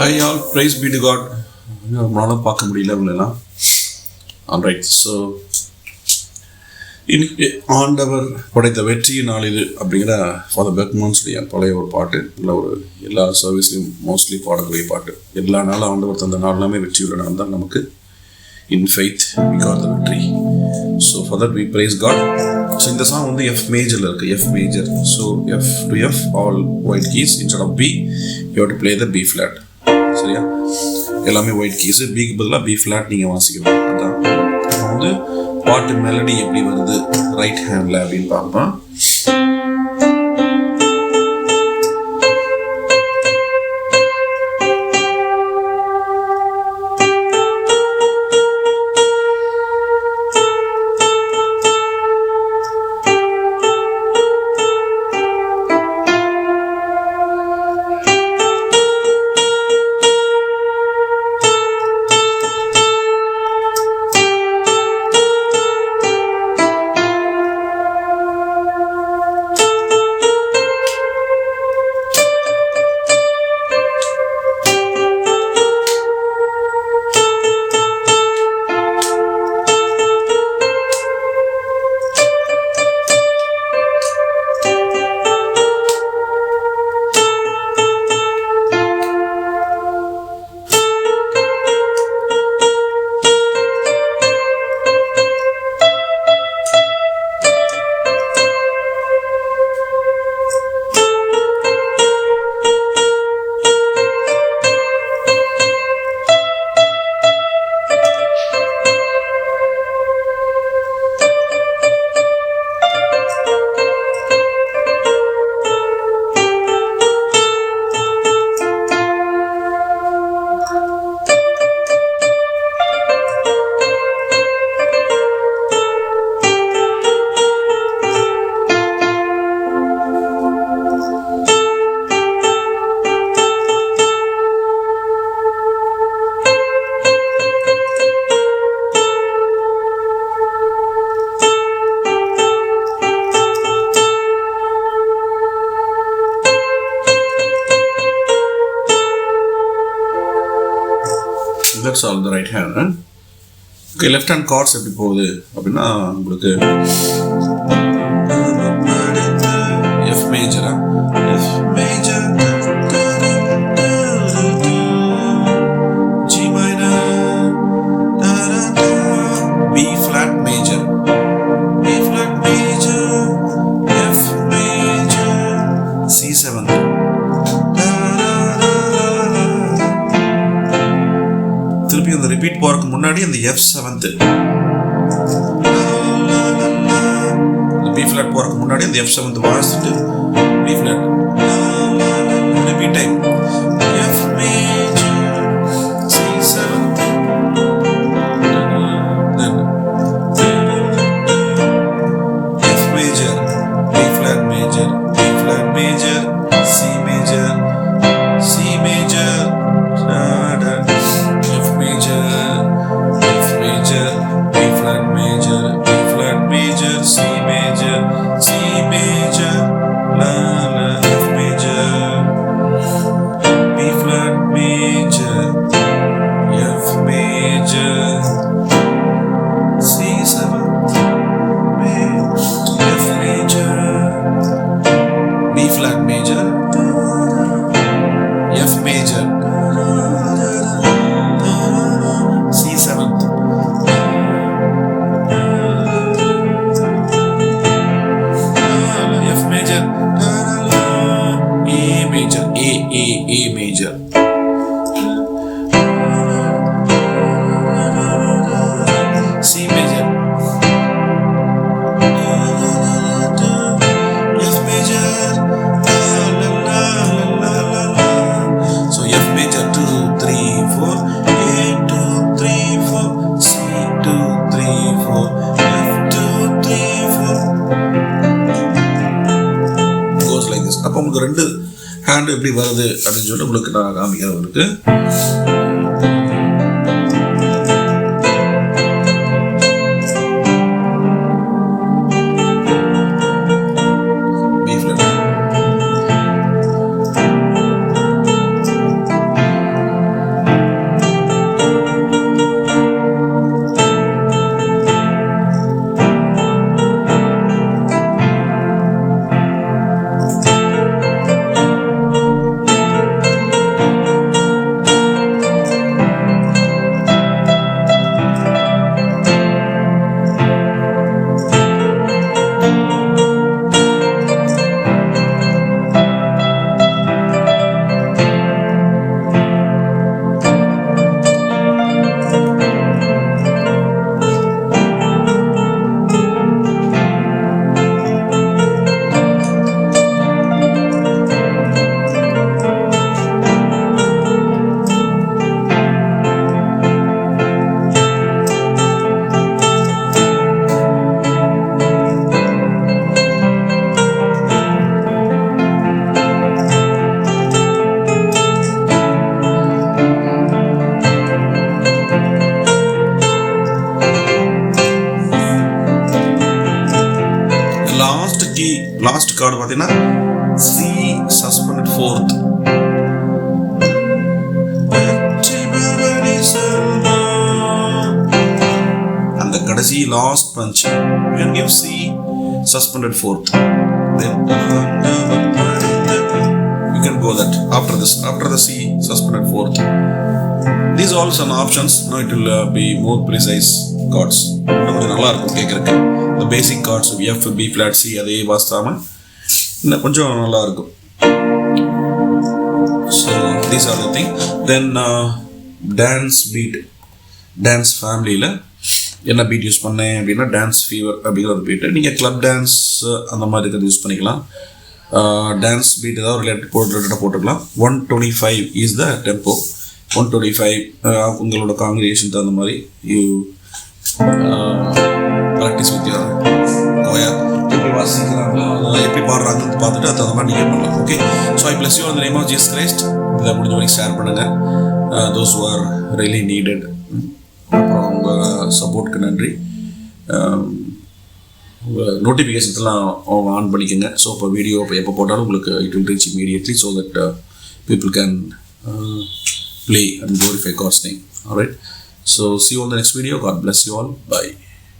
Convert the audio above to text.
Hi all, praise be to God. நம்மளால பார்க்க முடியல இவங்களெல்லாம். ஆல்ரைட், ஸோ இன்னைக்கு ஆண்டவர் படைத்த வெற்றியின் நாள் இது அப்படிங்கிற Fr.Berkmans பழைய ஒரு பாட்டு. இல்லை ஒரு எல்லா சர்வீஸ்லையும் மோஸ்ட்லி பாடக்கூடிய பாட்டு. எல்லா நாளும் ஆண்டவர் தந்த நாள் எல்லாமே வெற்றியுள்ள நாள் தான் நமக்கு. In faith we got the victory. So for that we praise God. So இந்த சாங் வந்து F majorல இருக்கு. F major. So F to F all white keys. Instead of B you have to play the B flat. சரியா? எல்லாமே white keys. பிக்கு பதிலாக B flat நீங்கள் வாசிக்கணும். அதான் வந்து பாட்டு மெலடி எப்படி வருது ரைட் ஹேண்டில் அப்படின்னு பார்ப்போம். That's all the right hand. Okay, left hand chords எப்படி போகுது அப்படின்னா உங்களுக்கு F major, F major, G minor, B flat major, B flat major, F major, C7. திருப்பி அந்த ரிப்பீட் போறதுக்கு முன்னாடி அந்த F7th, B B flat போறதுக்கு முன்னாடி அந்த F7 வாசிச்சுட்டு B flat repeat time F major C7 then F major B flat major B flat major C major C major F major F major B flat major B flat major C major C major la la F major B flat major F major C7 F major B flat major F major C7 F major A major A major C major F major so F major 2 3 4 A 2 3 4 C 2 3 4 F 2 3 4 goes like this. அப்போ உங்களுக்கு ரெண்டு hand எப்படி வருது அப்படின்னு சொல்லிட்டு உங்களுக்கு நான் காமிக்கிறேன். உங்களுக்கு லாஸ்ட் கார்டு பார்த்தீங்கன்னா C suspended fourth. அந்த கடைசி last punch you can give C suspended fourth. Then you can go that after the C suspended fourth. These are all some options. Now it will be more precise chords. கொஞ்சம் நல்லா இருக்கும் கேட்கறதுக்கு. The basic chords F, B flat, C அதே வாசிக்காம இன்னும் கொஞ்சம் நல்லா இருக்கும். So these are the thing. Then dance beat, dance familyல என்ன பீட் யூஸ் பண்ணேன் அப்படின்னா டான்ஸ் ஃபீவர் அப்படிங்கிற ஒரு பீட்டு. நீங்கள் கிளப் டான்ஸ் அந்த மாதிரி இருக்கிறது யூஸ் பண்ணிக்கலாம். டான்ஸ் பீட் ஏதாவது ரிலேட்டடாக போட்டுக்கலாம். 125 இஸ் த டெம்போ. 125 உங்களோட காங்கிரிகேஷன் தகுந்த மாதிரி you practice with your quire. எப்படி வாசிக்கிறாங்களோ எப்படி பாடுறாங்கன்னு பார்த்துட்டு அது தகுந்த மாதிரி நீங்கள் பண்ணலாம். Okay, so I bless you on the name of Jesus Christ. இதை முடிஞ்ச வரைக்கும் ஷேர் பண்ணுங்கள். Those who are really needed. அப்புறம் உங்கள் சப்போர்ட்டுக்கு நன்றி. உங்கள் நோட்டிஃபிகேஷன்ஸ்லாம் ஆன் பண்ணிக்கோங்க. ஸோ இப்போ வீடியோ இப்போ எப்போ போட்டாலும் உங்களுக்கு it will reach immediately so that people can play and glorify God's name. Alright, so see you on the next video. God bless you all. Bye.